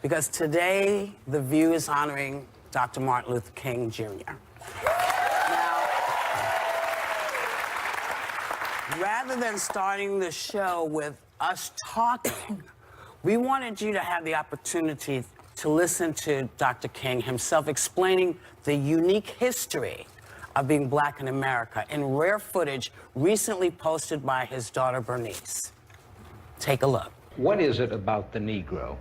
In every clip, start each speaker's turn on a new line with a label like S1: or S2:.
S1: because today The View is honoring Dr. Martin Luther King Jr. Now, rather than starting the show with us talking, we wanted you to have the opportunity to listen to Dr. King himself explaining the unique history of being black in America in rare footage recently posted by his daughter Bernice. Take a look.
S2: What is it about the Negro?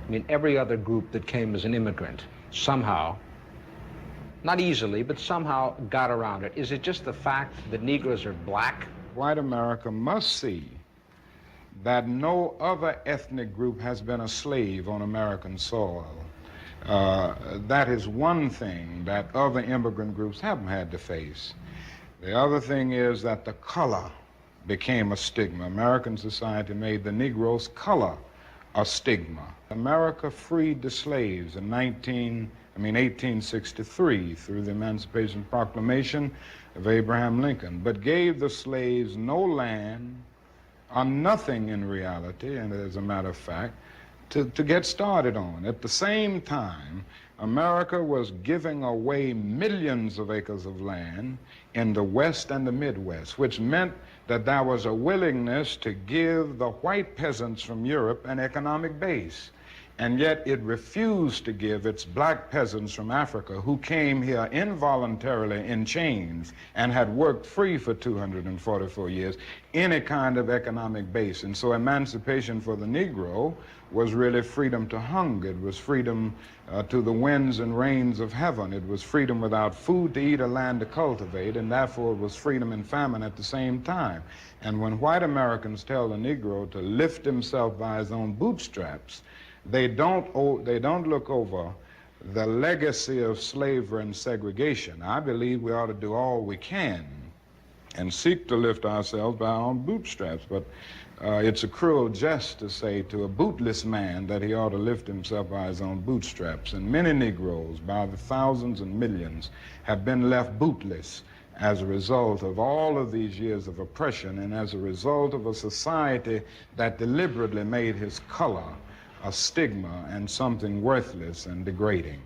S2: I mean, every other group that came as an immigrant somehow, not easily, but somehow got around it. Is it just the fact that Negroes are black?
S3: White America must see that no other ethnic group has been a slave on American soil. That is one thing that other immigrant groups haven't had to face. The other thing is that the color became a stigma. American society made the Negro's color a stigma. America freed the slaves in 1863 through the Emancipation Proclamation of Abraham Lincoln, but gave the slaves no land or nothing in reality, and as a matter of fact, to get started on. At the same time, America was giving away millions of acres of land in the West and the Midwest, which meant that there was a willingness to give the white peasants from Europe an economic base. And yet it refused to give its black peasants from Africa, who came here involuntarily in chains and had worked free for 244 years, any kind of economic base. And so emancipation for the Negro was really freedom to hunger. It was freedom to the winds and rains of heaven. It was freedom without food to eat or land to cultivate, and therefore it was freedom and famine at the same time. And when white Americans tell the Negro to lift himself by his own bootstraps, they don't look over the legacy of slavery and segregation. I believe we ought to do all we can and seek to lift ourselves by our own bootstraps. But it's a cruel jest to say to a bootless man that he ought to lift himself by his own bootstraps. And many Negroes, by the thousands and millions, have been left bootless as a result of all of these years of oppression and as a result of a society that deliberately made his color a stigma and something worthless and degrading.